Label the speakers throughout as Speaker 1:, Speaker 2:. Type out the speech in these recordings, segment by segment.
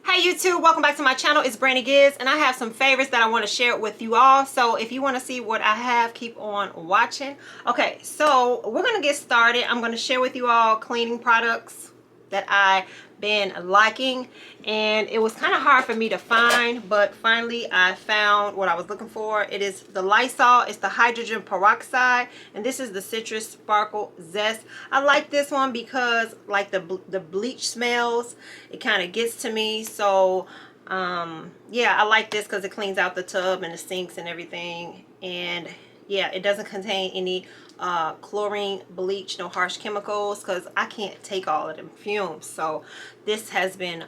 Speaker 1: Hey YouTube, welcome back to my channel. It's Brannygiz and I have some favorites that I want to share with you all. So if you want to see what I have, keep on watching. Okay, so we're going to get started. I'm going to share with you all cleaning products that I've been liking, and it was kind of hard for me to find, but finally I found what I was looking for. It is the Lysol. It's the hydrogen peroxide, and this is the citrus sparkle zest. I like this one because like the bleach smells, it kind of gets to me. So yeah, I like this because it cleans out the tub and the sinks and everything. And yeah, it doesn't contain any chlorine, bleach, no harsh chemicals, because I can't take all of them fumes. So this has been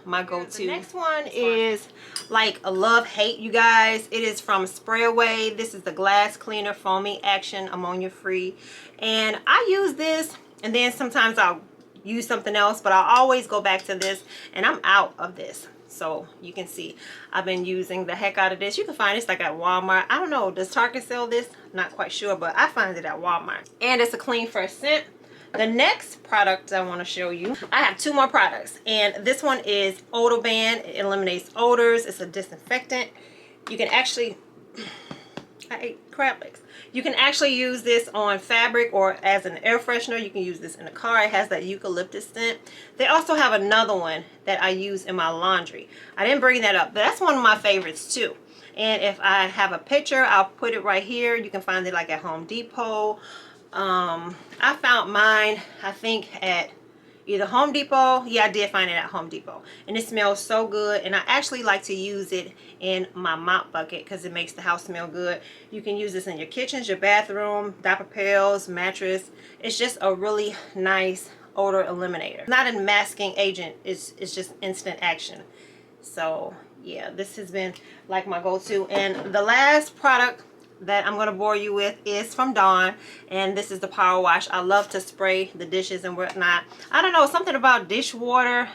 Speaker 1: my go-to. The next one is like a love-hate, you guys. It is from Spray Away. This is the glass cleaner foaming action, ammonia free, and I use this and then sometimes I'll use something else, but I'll always go back to this, and I'm out of this. So you can see I've been using the heck out of this. You can find this like at Walmart. I don't know, does Target sell this? Not quite sure, but I find it at Walmart. And it's a clean fresh scent. The next product I want to show you, I have two more products, and this one is Odor Ban. It eliminates odors. It's a disinfectant. You can actually, I ate crab legs. You can actually use this on fabric or as an air freshener. You can use this in the car. It has that eucalyptus scent. They also have another one that I use in my laundry. I didn't bring that up, but that's one of my favorites too. And if I have a picture, I'll put it right here. You can find it like at Home Depot. I found mine, I think, at either Home Depot. Yeah, I did find it at Home Depot, and it smells so good. And I actually like to use it in my mop bucket because it makes the house smell good. You can use this in your kitchens, your bathroom, diaper pails, mattress. It's just a really nice odor eliminator. Not a masking agent. It's just instant action. So yeah, this has been like my go-to. And the last product that I'm going to bore you with is from Dawn, and this is the Power Wash. I love to spray the dishes and whatnot. I don't know, something about dishwater,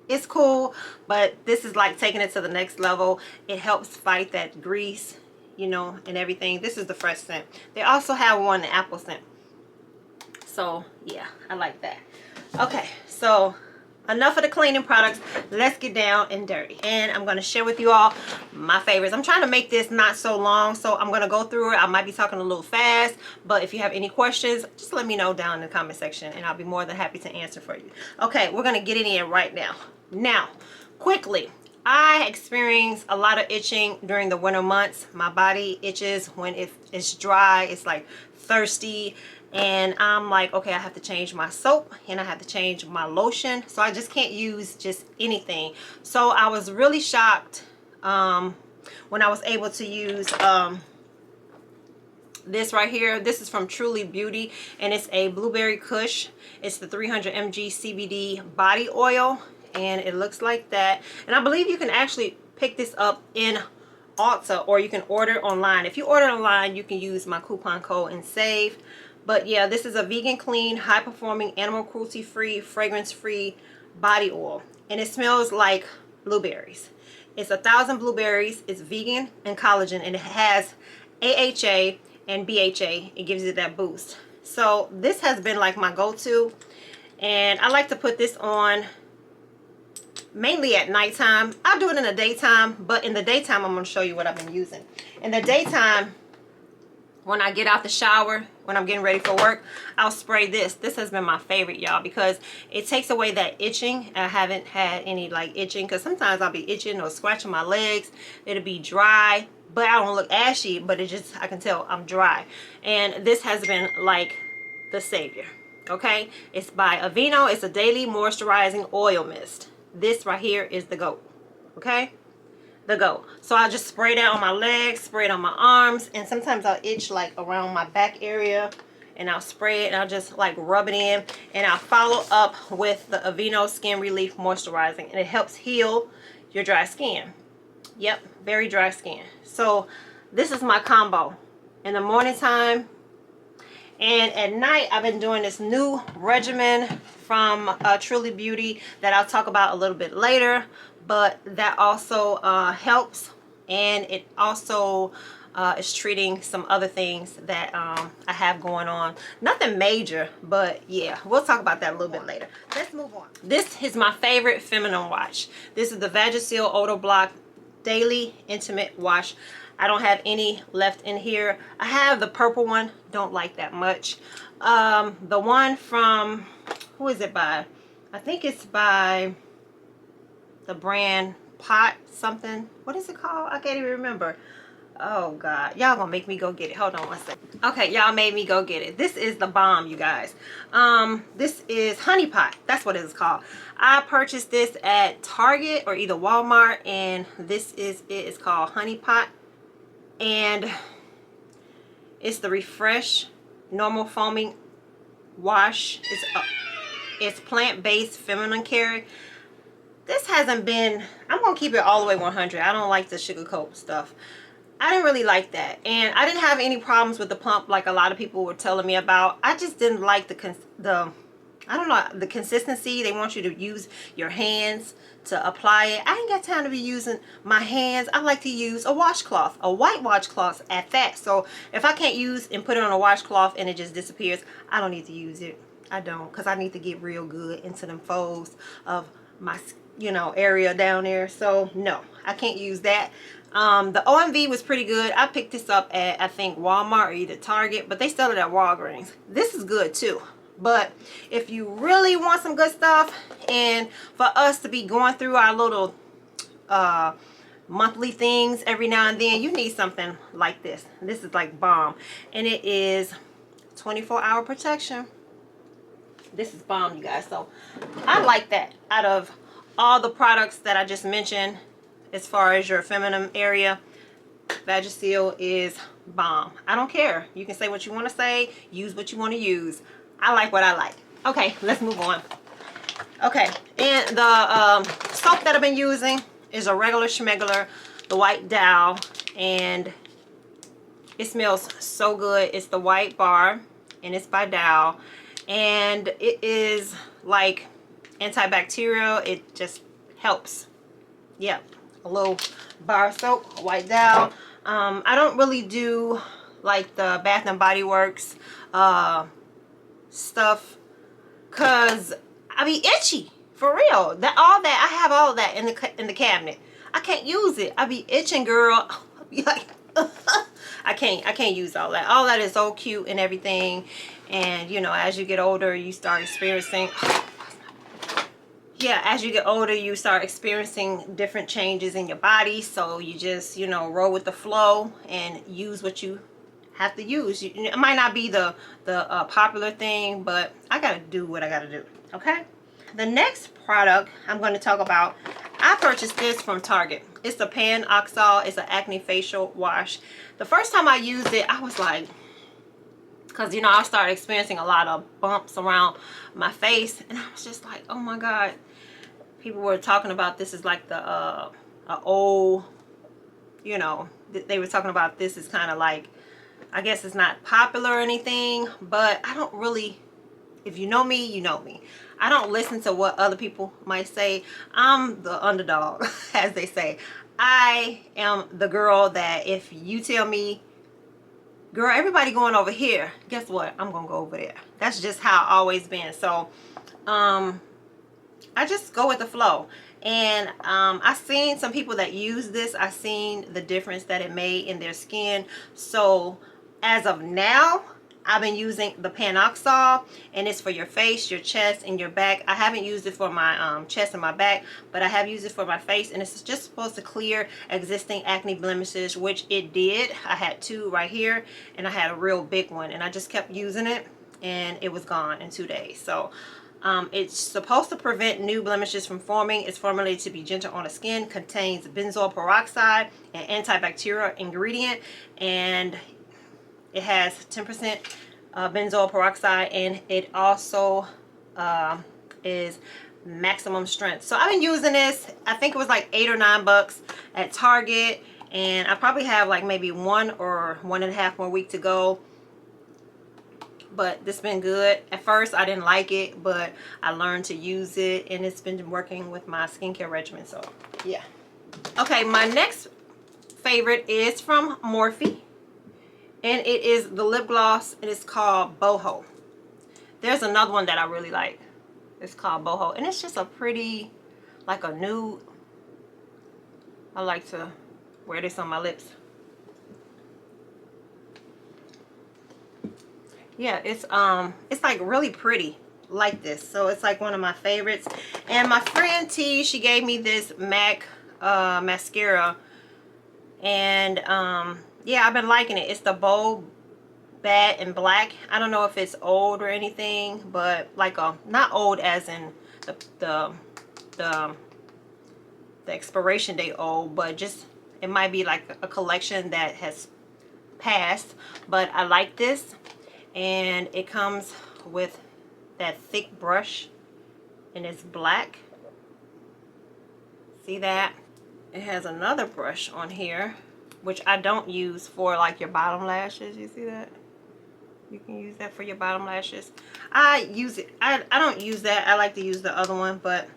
Speaker 1: it's cool, but this is like taking it to the next level. It helps fight that grease, you know, and everything. This is the fresh scent. They also have one, the apple scent. So yeah, I like that. Okay, so enough of the cleaning products. Let's get down and dirty, and I'm going to share with you all my favorites. I'm trying to make this not so long, so I'm going to go through it. I might be talking a little fast, but if you have any questions, just let me know down in the comment section, and I'll be more than happy to answer for you. Okay, we're going to get it in right now. Now, quickly, I experience a lot of itching during the winter months. My body itches when it's dry. It's like thirsty. And I'm like, okay, I have to change my soap and I have to change my lotion. So I just can't use just anything. So I was really shocked when I was able to use this right here. This is from Truly Beauty, and it's a blueberry kush. It's the 300 mg CBD body oil, and it looks like that. And I believe you can actually pick this up in Ulta, or you can order it online. If you order it online, you can use my coupon code and save. But yeah, this is a vegan, clean, high-performing, animal cruelty-free, fragrance-free body oil. And it smells like blueberries. It's 1,000 blueberries. It's vegan and collagen. And it has AHA and BHA. It gives you that boost. So this has been like my go-to. And I like to put this on mainly at nighttime. I'll do it in the daytime. But in the daytime, I'm going to show you what I've been using. In the daytime, when I get out the shower, when I'm getting ready for work, I'll spray this. This has been my favorite, y'all, because it takes away that itching. I haven't had any like itching, because sometimes I'll be itching or scratching my legs. It'll be dry, but I don't look ashy, but it just, I can tell I'm dry. And this has been like the savior. Okay, it's by Aveeno. It's a daily moisturizing oil mist. This right here is the GOAT. Okay, the GOAT. So I'll just spray that on my legs, spray it on my arms, and sometimes I'll itch like around my back area, and I'll spray it and I'll just like rub it in, and I'll follow up with the Aveeno Skin Relief Moisturizing, and it helps heal your dry skin. Yep, very dry skin. So this is my combo in the morning time, and at night I've been doing this new regimen from Truly Beauty that I'll talk about a little bit later. But that also helps, and it also It's treating some other things that I have going on. Nothing major, but yeah, we'll talk about that a little bit later. Let's move on. This is my favorite feminine wash. This is the Vagisil Odor Block Daily Intimate Wash. I don't have any left in here. I have the purple one, don't like that much. The one from, who is it by? I think it's by the brand Pot something. What is it called? I can't even remember. Oh God, y'all gonna make me go get it. Hold on one second. Okay, y'all made me go get it. This is the bomb, you guys. This is Honey Pot. That's what it is called. I purchased this at Target or either Walmart, and this is it. It's called Honey Pot, and it's the Refresh Normal Foaming Wash. It's plant-based feminine care. This hasn't been, I'm gonna keep it all the way 100. I don't like the sugarcoat stuff. I didn't really like that, and I didn't have any problems with the pump like a lot of people were telling me about. I just didn't like the I don't know, the consistency. They want you to use your hands to apply it. I ain't got time to be using my hands. I like to use a washcloth, a white washcloth at that. So if I can't use and put it on a washcloth and it just disappears, I don't need to use it. I don't, because I need to get real good into them folds of my, you know, area down there. So no, I can't use that. The OMV was pretty good. I picked this up at, I think, Walmart or either Target, but they sell it at Walgreens. This is good too. But if you really want some good stuff, and for us to be going through our little monthly things every now and then, you need something like this. This is like bomb, and it is 24-hour protection. This is bomb, you guys. So I like that. Out of all the products that I just mentioned, as far as your feminine area, Vagisil is bomb. I don't care. You can say what you want to say, use what you want to use. I like what I like. Okay, let's move on. Okay, and the soap that I've been using is a regular schmegular, the white Dow, and it smells so good. It's the white bar, and it's by Dow, and it is like antibacterial. It just helps. Yep, a little bar soap, a white Dow. I don't really do like the Bath and Body Works stuff, cause I be itchy for real. I have all that in the cabinet. I can't use it. I be itching, girl. I be like I can't use all that. All that is so cute and everything, and you know, as you get older, you start experiencing as you get older, you start experiencing different changes in your body. So you just, you know, roll with the flow and use what you have to use. It might not be the popular thing, but I gotta do what I gotta do. Okay, the next product I'm going to talk about, I purchased this from Target. It's the Pan Oxal. It's an acne facial wash. The first time I used it, I was like, because you know, I started experiencing a lot of bumps around my face, and I was just like, oh my God. People were talking about this is like the old, you know, they were talking about this is kind of like, I guess it's not popular or anything, but I don't really, if you know me, you know me. I don't listen to what other people might say. I'm the underdog, as they say. I am the girl that if you tell me, girl, everybody going over here, guess what? I'm going to go over there. That's just how I've always been. So, I just go with the flow. And I've seen some people that use this. I've seen the difference that it made in their skin. So as of now, I've been using the Panoxol, and it's for your face, your chest, and your back. I haven't used it for my chest and my back, but I have used it for my face, and it's just supposed to clear existing acne blemishes, which it did. I had 2 right here, and I had a real big one, and I just kept using it, and it was gone in 2 days. So it's supposed to prevent new blemishes from forming. It's formulated to be gentle on the skin, contains benzoyl peroxide, an antibacterial ingredient, and it has 10% benzoyl peroxide, and it also is maximum strength. So I've been using this. I think it was like $8 or $9 at Target, and I probably have like maybe 1 or 1.5 more weeks to go. But this has been good. At first I didn't like it, but I learned to use it, and it's been working with my skincare regimen. So yeah. Okay, my next favorite is from Morphe, and it is the lip gloss, and it's called Boho. There's another one that I really like. It's called Boho, and it's just a pretty, like a nude. I like to wear this on my lips. Yeah, it's like really pretty like this. So it's like one of my favorites. And my friend T, she gave me this MAC mascara, and yeah, I've been liking it. It's the Bold Bad and Black. I don't know if it's old or anything, but like not old as in the expiration date old, but just it might be like a collection that has passed. But I like this, and it comes with that thick brush, and it's black. See that? It has another brush on here, which I don't use for like your bottom lashes. You see that? You can use that for your bottom lashes. I use it. I don't use that. I like to use the other one, but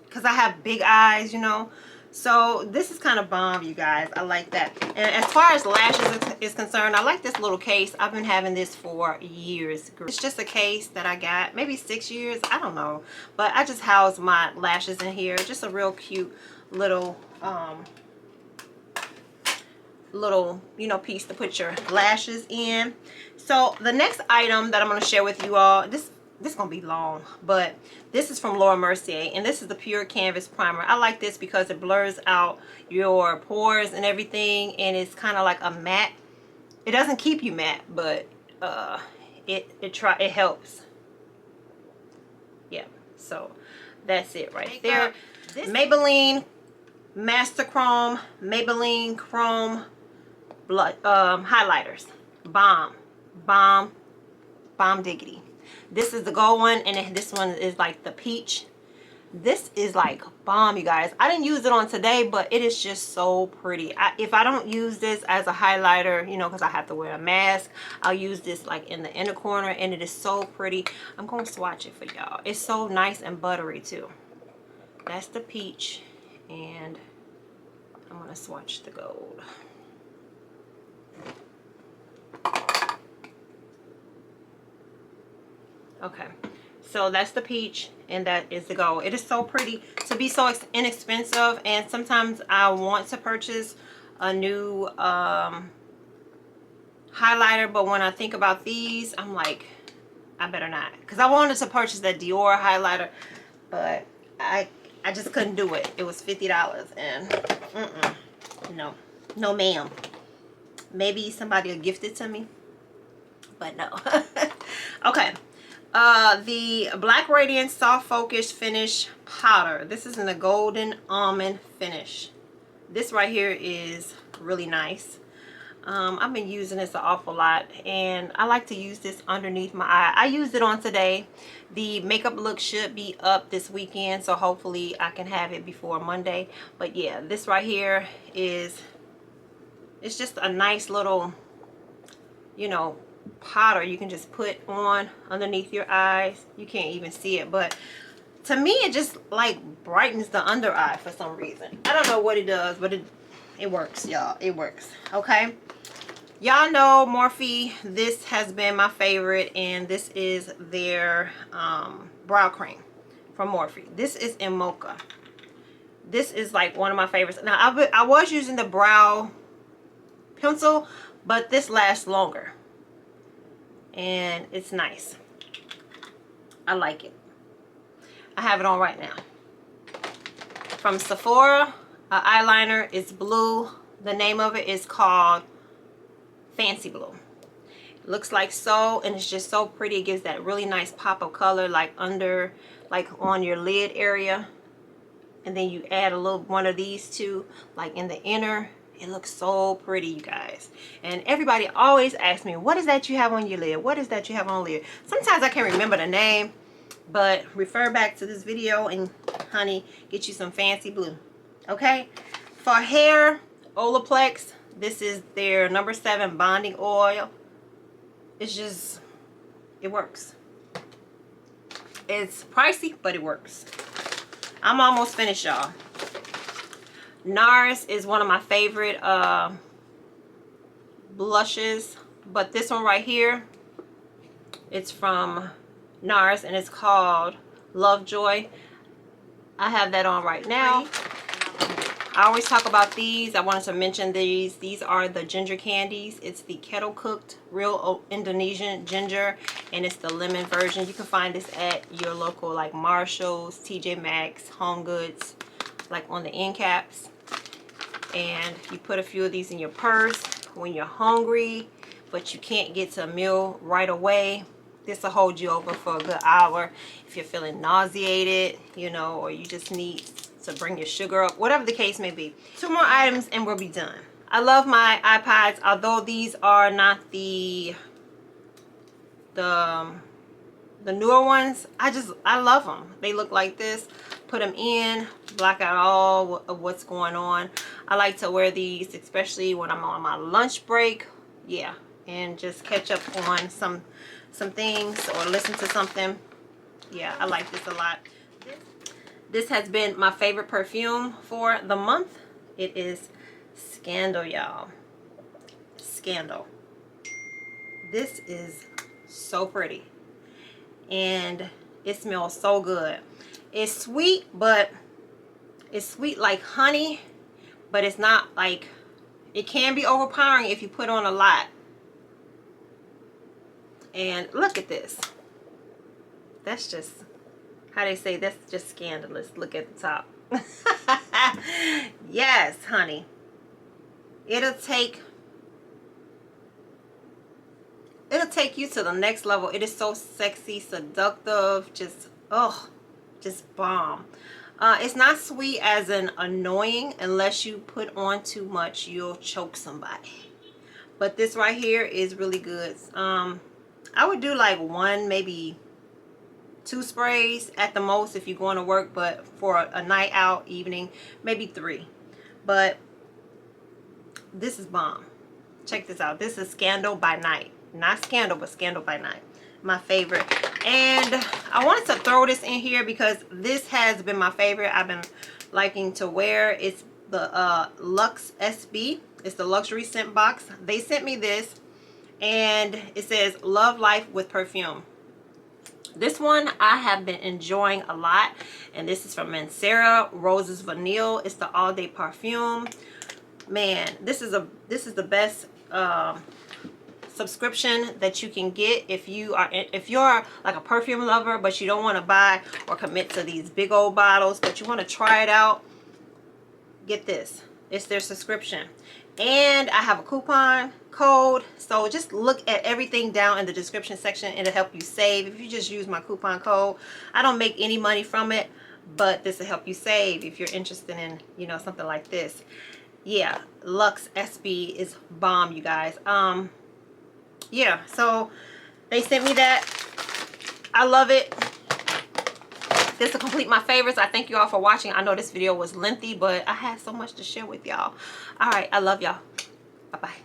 Speaker 1: because I have big eyes, you know. So this is kind of bomb, you guys. I like that. And as far as lashes is concerned, I like this little case. I've been having this for years. It's just a case that I got, maybe 6 years, I don't know. But I just house my lashes in here. Just a real cute little you know, piece to put your lashes in. So the next item that I'm going to share with you all, this is going to be long, but this is from Laura Mercier, and this is the Pure Canvas Primer. I like this because it blurs out your pores and everything, and it's kind of like a matte. It doesn't keep you matte, but it helps. Yeah, so that's it right there. Maybelline Master Chrome, Maybelline Chrome blood highlighters. Bomb diggity. This is the gold one, and this one is like the peach. This is like bomb, you guys. I didn't use it on today, but it is just so pretty. If I don't use this as a highlighter, you know, because I have to wear a mask, I'll use this like in the inner corner, and it is so pretty. I'm going to swatch it for y'all. It's so nice and buttery too. That's the peach, and I'm going to swatch the gold. Okay, so that's the peach, and that is the gold. It is so pretty to be so inexpensive, and sometimes I want to purchase a new highlighter, but when I think about these, I'm like, I better not, because I wanted to purchase that Dior highlighter, but I just couldn't do it. It was $50, and no ma'am. Maybe somebody will gift it to me, but no. Okay. The Black Radiance Soft Focus Finish Powder. This is in a golden almond finish. This right here is really nice. I've been using this an awful lot, and I like to use this underneath my eye. I used it on today. The makeup look should be up this weekend, so hopefully I can have it before Monday. But yeah, this right here is, it's just a nice little, you know, powder you can just put on underneath your eyes. You can't even see it, but to me it just like brightens the under eye for some reason. I don't know what it does, but it works, y'all. It works. Okay, y'all know Morphe. This has been my favorite, and this is their brow cream from Morphe. This is in Mocha. This is like one of my favorites. Now I was using the brow pencil, but this lasts longer, and it's nice. I like it. I have it on right now. From Sephora, eyeliner is blue. The name of it is called Fancy Blue. It looks like so, and it's just so pretty. It gives that really nice pop of color, like under, like on your lid area. And then you add a little one of these two, like in the inner. It looks so pretty, you guys. And everybody always asks me, what is that you have on your lid? What is that you have on your lid? Sometimes I can't remember the name, but refer back to this video and, honey, get you some Fancy Blue. Okay? For hair, Olaplex. This is their number 7 bonding oil. It's just, it works. It's pricey, but it works. I'm almost finished, y'all. NARS is one of my favorite blushes, but this one right here, it's from NARS and it's called Lovejoy. I have that on right now. I always talk about these. I wanted to mention these. These are the ginger candies. It's the kettle cooked real Indonesian ginger, and it's the lemon version. You can find this at your local like Marshalls, TJ Maxx, Home Goods, like on the end caps. And you put a few of these in your purse when you're hungry, but you can't get to a meal right away. This will hold you over for a good hour if you're feeling nauseated, you know, or you just need to bring your sugar up, whatever the case may be. 2 more items and we'll be done. I love my Ipods, although these are not the newer ones. I love them. They look like this. Put them in, block out all of what's going on. I like to wear these especially when I'm on my lunch break. Yeah, and just catch up on some things or listen to something. Yeah, I like this a lot. This has been my favorite perfume for the month. It is Scandal, y'all. Scandal. This is so pretty. And it smells so good. It's sweet, but it's sweet like honey. But it's not like, it can be overpowering if you put on a lot. And look at this. That's just, how they say, that's just scandalous. Look at the top. Yes, honey. It'll take you to the next level. It is so sexy, seductive, just, oh, just bomb. It's not sweet as in annoying. Unless you put on too much, you'll choke somebody. But this right here is really good. I would do like 1, maybe 2 sprays at the most if you're going to work, but for a night out, evening, maybe 3. But this is bomb. Check this out. This is Scandal by Night. Not Scandal, but Scandal by Night. My favorite. And I wanted to throw this in here because this has been my favorite. I've been liking to wear. It's the LUXSB. It's the luxury scent box. They sent me this, and it says Love Life with Perfume. This one I have been enjoying a lot, and this is from Mercier, Roses Vanille. It's the all day perfume. Man, this is the best subscription that you can get if you're like a perfume lover, but you don't want to buy or commit to these big old bottles, but you want to try it out. Get this. It's their subscription, and I have a coupon code, so just look at everything down in the description section. It'll help you save if you just use my coupon code. I don't make any money from it, but this will help you save if you're interested in, you know, something like this. Yeah, LUXSB is bomb, you guys. Yeah, so they sent me that. I love it. This will complete my favorites. I thank you all for watching. I know this video was lengthy, but I had so much to share with y'all. All right, I love y'all. Bye-bye.